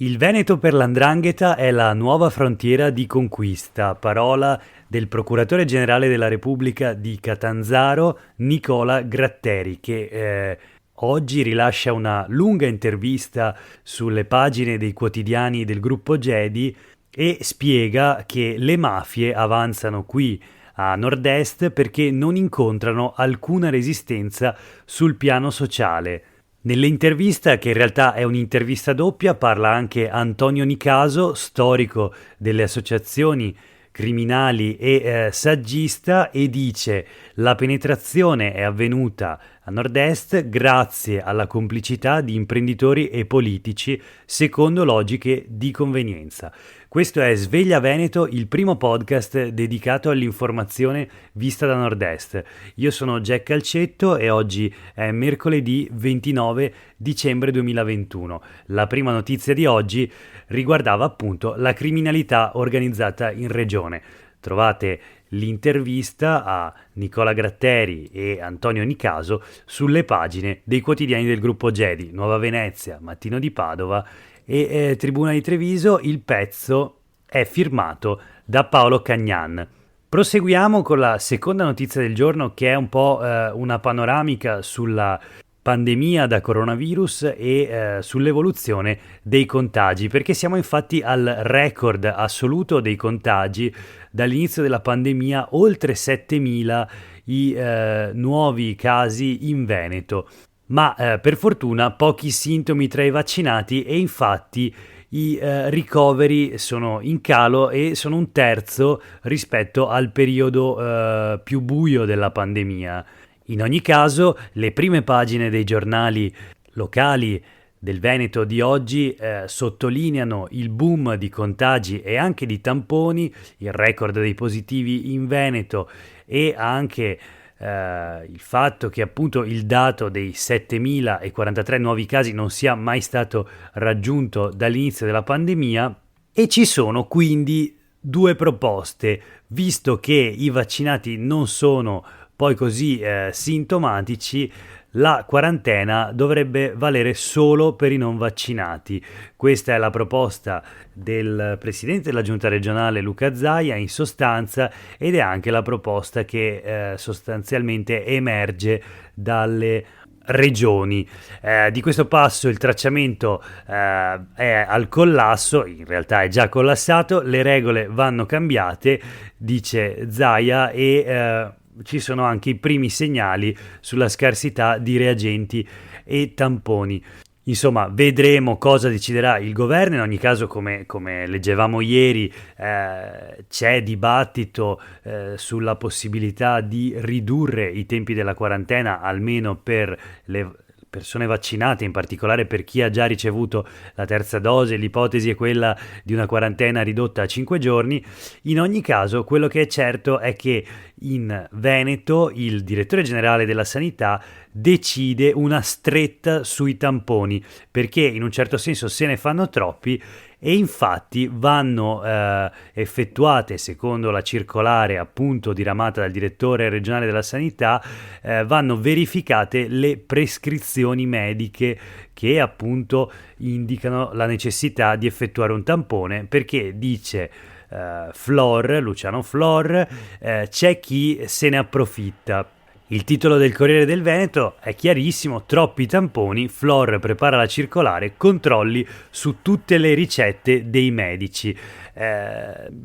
Il Veneto per l''ndrangheta è la nuova frontiera di conquista, parola del procuratore generale della Repubblica di Catanzaro, Nicola Gratteri, che oggi rilascia una lunga intervista sulle pagine dei quotidiani del gruppo Gedi e spiega che le mafie avanzano qui a nord-est perché non incontrano alcuna resistenza sul piano sociale. Nell'intervista, che in realtà è un'intervista doppia, parla anche Antonio Nicaso, storico delle associazioni criminali e saggista, e dice: la penetrazione è avvenuta a nord-est grazie alla complicità di imprenditori e politici secondo logiche di convenienza. Questo è Sveglia Veneto, il primo podcast dedicato all'informazione vista da nord-est. Io sono Jack Calcetto e oggi è mercoledì 29 dicembre 2021. La prima notizia di oggi riguardava appunto la criminalità organizzata in regione. Trovate l'intervista a Nicola Gratteri e Antonio Nicaso sulle pagine dei quotidiani del gruppo Gedi, Nuova Venezia, Mattino di Padova e Tribuna di Treviso. Il pezzo è firmato da Paolo Cagnan. Proseguiamo con la seconda notizia del giorno, che è un po' una panoramica sulla pandemia da coronavirus e sull'evoluzione dei contagi, perché siamo infatti al record assoluto dei contagi dall'inizio della pandemia, oltre 7.000 i nuovi casi in Veneto, ma per fortuna pochi sintomi tra i vaccinati e infatti i ricoveri sono in calo e sono un terzo rispetto al periodo più buio della pandemia. In ogni caso, le prime pagine dei giornali locali del Veneto di oggi sottolineano il boom di contagi e anche di tamponi, il record dei positivi in Veneto e anche il fatto che appunto il dato dei 7.043 nuovi casi non sia mai stato raggiunto dall'inizio della pandemia. E ci sono quindi due proposte, visto che i vaccinati non sono poi così sintomatici. La quarantena dovrebbe valere solo per i non vaccinati. Questa è la proposta del presidente della giunta regionale Luca Zaia in sostanza, ed è anche la proposta che sostanzialmente emerge dalle regioni. Di questo passo il tracciamento è al collasso, in realtà è già collassato, le regole vanno cambiate, dice Zaia, e ci sono anche i primi segnali sulla scarsità di reagenti e tamponi. Insomma, vedremo cosa deciderà il governo. In ogni caso, come leggevamo ieri, c'è dibattito sulla possibilità di ridurre i tempi della quarantena, almeno per le persone vaccinate, in particolare per chi ha già ricevuto la terza dose. L'ipotesi è quella di una quarantena ridotta a 5 giorni. In ogni caso, quello che è certo è che in Veneto il direttore generale della sanità decide una stretta sui tamponi, perché in un certo senso se ne fanno troppi e infatti vanno effettuate, secondo la circolare appunto diramata dal direttore regionale della sanità, vanno verificate le prescrizioni mediche che appunto indicano la necessità di effettuare un tampone, perché dice Luciano Flor, c'è chi se ne approfitta. Il titolo del Corriere del Veneto è chiarissimo: troppi tamponi, Flor prepara la circolare, controlli su tutte le ricette dei medici.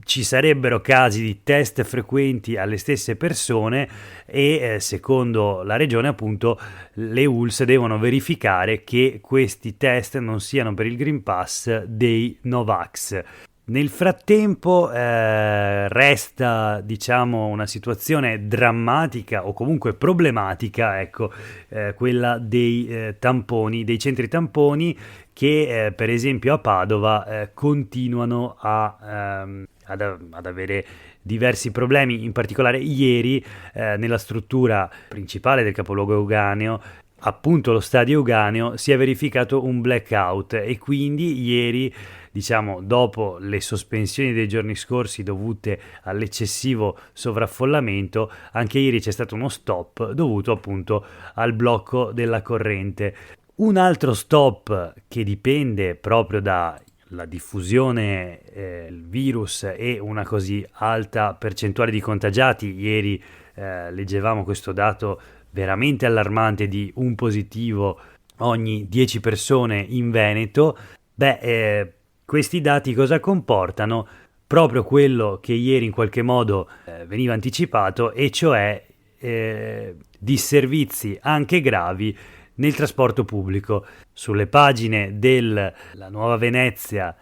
Ci sarebbero casi di test frequenti alle stesse persone e secondo la regione appunto le ULSS devono verificare che questi test non siano per il Green Pass dei Novax. Nel frattempo resta, diciamo, una situazione drammatica o comunque problematica, ecco, quella dei tamponi, dei centri tamponi che per esempio a Padova continuano ad avere diversi problemi. In particolare ieri nella struttura principale del capoluogo euganeo, appunto lo stadio Euganeo, si è verificato un blackout e quindi ieri, diciamo, dopo le sospensioni dei giorni scorsi dovute all'eccessivo sovraffollamento, anche ieri c'è stato uno stop dovuto appunto al blocco della corrente. Un altro stop che dipende proprio da la diffusione del virus e una così alta percentuale di contagiati. Ieri leggevamo questo dato veramente allarmante di un positivo ogni 10 persone in Veneto. Questi dati cosa comportano? Proprio quello che ieri in qualche modo veniva anticipato, e cioè disservizi anche gravi nel trasporto pubblico. Sulle pagine della Nuova Venezia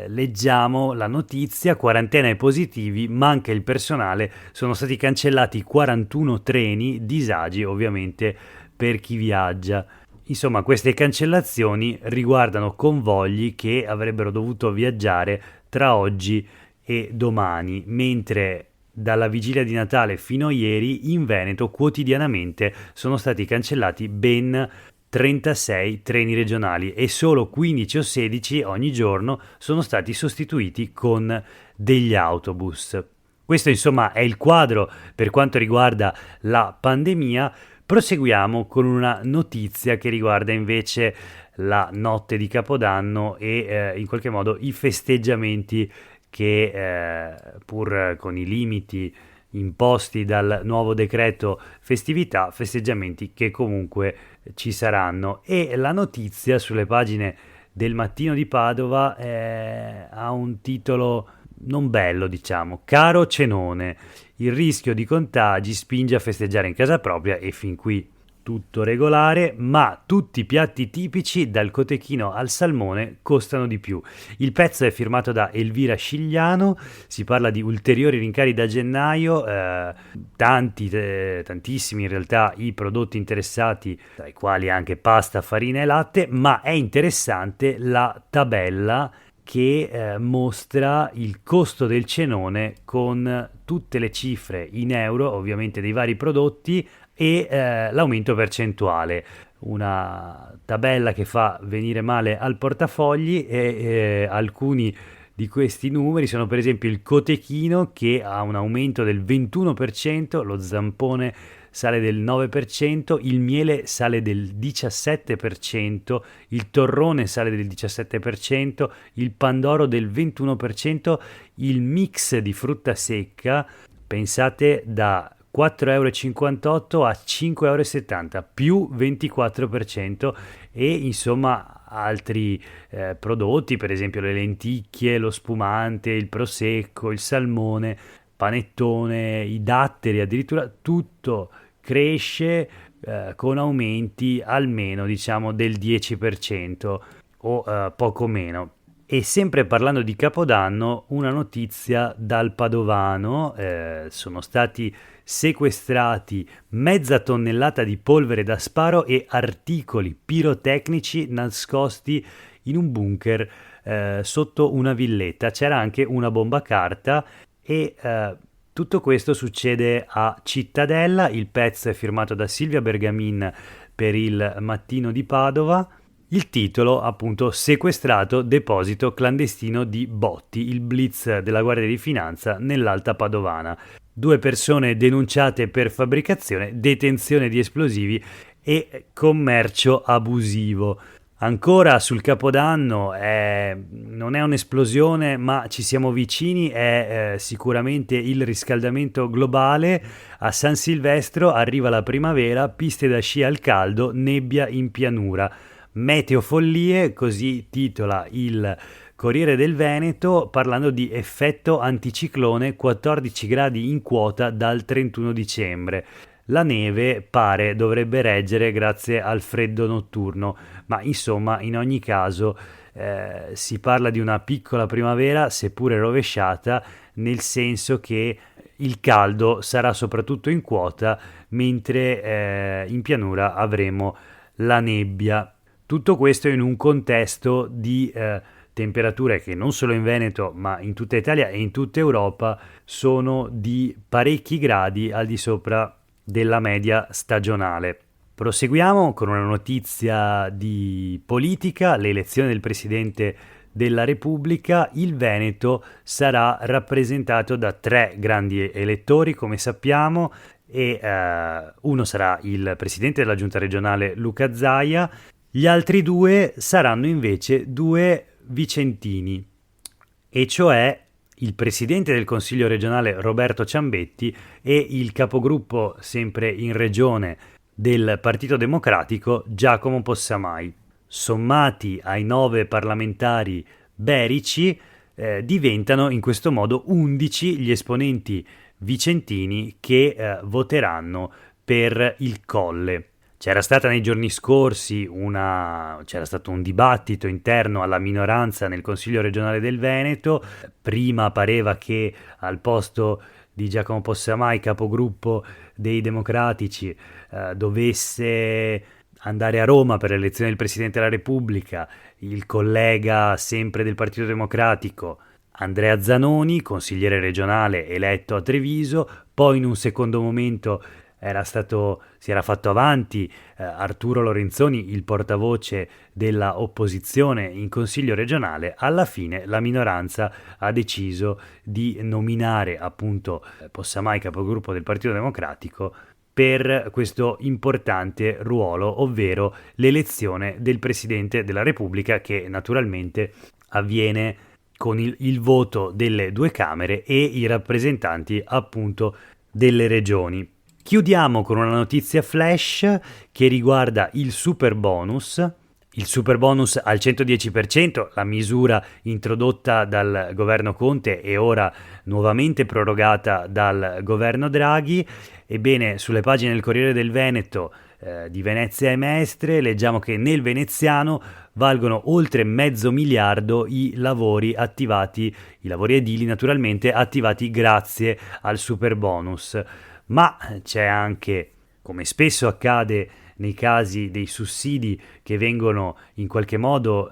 leggiamo la notizia: quarantena e positivi, manca il personale, sono stati cancellati 41 treni, disagi ovviamente per chi viaggia. Insomma, queste cancellazioni riguardano convogli che avrebbero dovuto viaggiare tra oggi e domani, mentre dalla vigilia di Natale fino a ieri in Veneto quotidianamente sono stati cancellati ben 36 treni regionali e solo 15 o 16 ogni giorno sono stati sostituiti con degli autobus. Questo insomma è il quadro per quanto riguarda la pandemia. Proseguiamo con una notizia che riguarda invece la notte di Capodanno e in qualche modo i festeggiamenti che pur con i limiti imposti dal nuovo decreto festeggiamenti che comunque ci saranno. E la notizia sulle pagine del Mattino di Padova ha un titolo non bello, diciamo: caro cenone, il rischio di contagi spinge a festeggiare in casa propria. E fin qui tutto regolare, ma tutti i piatti tipici dal cotechino al salmone costano di più. Il pezzo è firmato da Elvira Scigliano, si parla di ulteriori rincari da gennaio, tantissimi in realtà i prodotti interessati, tra i quali anche pasta, farina e latte, ma è interessante la tabella che mostra il costo del cenone con tutte le cifre in euro, ovviamente, dei vari prodotti e l'aumento percentuale. Una tabella che fa venire male al portafogli, e alcuni di questi numeri sono per esempio il cotechino che ha un aumento del 21%, lo zampone sale del 9%, il miele sale del 17%, il torrone sale del 17%, il pandoro del 21%, il mix di frutta secca, pensate, da 4,58 a 5,70 più 24%, e insomma altri prodotti, per esempio le lenticchie, lo spumante, il prosecco, il salmone, panettone, i datteri, addirittura tutto cresce con aumenti almeno diciamo del 10% o poco meno. E sempre parlando di Capodanno, una notizia dal Padovano: sono stati sequestrati mezza tonnellata di polvere da sparo e articoli pirotecnici nascosti in un bunker sotto una villetta. C'era anche una bomba carta e tutto questo succede a Cittadella. Il pezzo è firmato da Silvia Bergamin per il Mattino di Padova. Il titolo, appunto: sequestrato deposito clandestino di botti, il blitz della Guardia di Finanza nell'Alta Padovana. 2 persone denunciate per fabbricazione, detenzione di esplosivi e commercio abusivo. Ancora sul Capodanno, non è un'esplosione ma ci siamo vicini, è sicuramente il riscaldamento globale. A San Silvestro arriva la primavera, piste da sci al caldo, nebbia in pianura. Meteo follie, così titola il Corriere del Veneto, parlando di effetto anticiclone, 14 gradi in quota dal 31 dicembre. La neve pare dovrebbe reggere grazie al freddo notturno, ma insomma in ogni caso si parla di una piccola primavera, seppure rovesciata, nel senso che il caldo sarà soprattutto in quota, mentre in pianura avremo la nebbia. Tutto questo in un contesto di temperature che non solo in Veneto ma in tutta Italia e in tutta Europa sono di parecchi gradi al di sopra della media stagionale. Proseguiamo con una notizia di politica: le elezioni del Presidente della Repubblica. Il Veneto sarà rappresentato da 3 grandi elettori, come sappiamo, e uno sarà il Presidente della Giunta regionale Luca Zaia. Gli altri 2 saranno invece 2 vicentini, e cioè il presidente del Consiglio regionale Roberto Ciambetti e il capogruppo sempre in regione del Partito Democratico Giacomo Possamai. Sommati ai 9 parlamentari berici, diventano in questo modo 11 gli esponenti vicentini che voteranno per il Colle. C'era stata nei giorni scorsi c'era stato un dibattito interno alla minoranza nel Consiglio regionale del Veneto. Prima pareva che al posto di Giacomo Possamai, capogruppo dei Democratici, dovesse andare a Roma per l'elezione del Presidente della Repubblica il collega sempre del Partito Democratico Andrea Zanoni, consigliere regionale eletto a Treviso. Poi in un secondo momento si era fatto avanti Arturo Lorenzoni, il portavoce della opposizione in Consiglio regionale. Alla fine la minoranza ha deciso di nominare appunto Possamai, capogruppo del Partito Democratico, per questo importante ruolo, ovvero l'elezione del Presidente della Repubblica, che naturalmente avviene con il voto delle 2 Camere e i rappresentanti appunto delle regioni. Chiudiamo con una notizia flash che riguarda il super bonus. Il super bonus al 110%, la misura introdotta dal governo Conte e ora nuovamente prorogata dal governo Draghi. Ebbene, sulle pagine del Corriere del Veneto, di Venezia e Mestre, leggiamo che nel veneziano valgono oltre $500 milioni i lavori attivati, i lavori edili naturalmente, attivati grazie al super bonus. Ma c'è anche, come spesso accade nei casi dei sussidi che vengono in qualche modo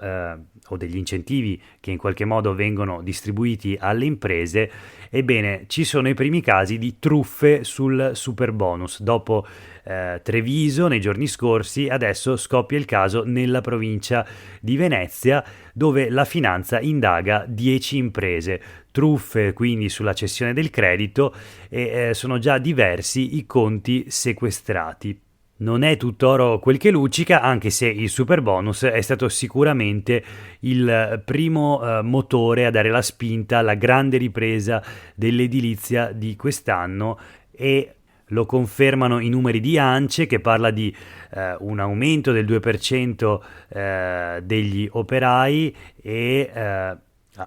o degli incentivi che in qualche modo vengono distribuiti alle imprese, ebbene ci sono i primi casi di truffe sul super bonus. Dopo Treviso nei giorni scorsi, adesso scoppia il caso nella provincia di Venezia, dove la finanza indaga 10 imprese. Truffe quindi sulla cessione del credito, e sono già diversi i conti sequestrati. Non è tutt'oro quel che luccica, anche se il super bonus è stato sicuramente il primo motore a dare la spinta alla grande ripresa dell'edilizia di quest'anno, e lo confermano i numeri di ANCE, che parla di un aumento del 2% degli operai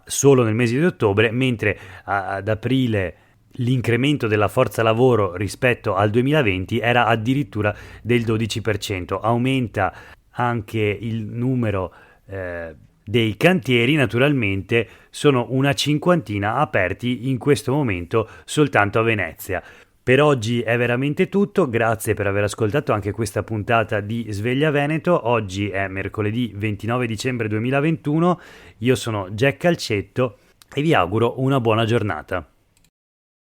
solo nel mese di ottobre, mentre ad aprile l'incremento della forza lavoro rispetto al 2020 era addirittura del 12%. Aumenta anche il numero dei cantieri, naturalmente sono una 50 aperti in questo momento soltanto a Venezia. Per oggi è veramente tutto, grazie per aver ascoltato anche questa puntata di Sveglia Veneto. Oggi è mercoledì 29 dicembre 2021, io sono Jack Calcetto e vi auguro una buona giornata.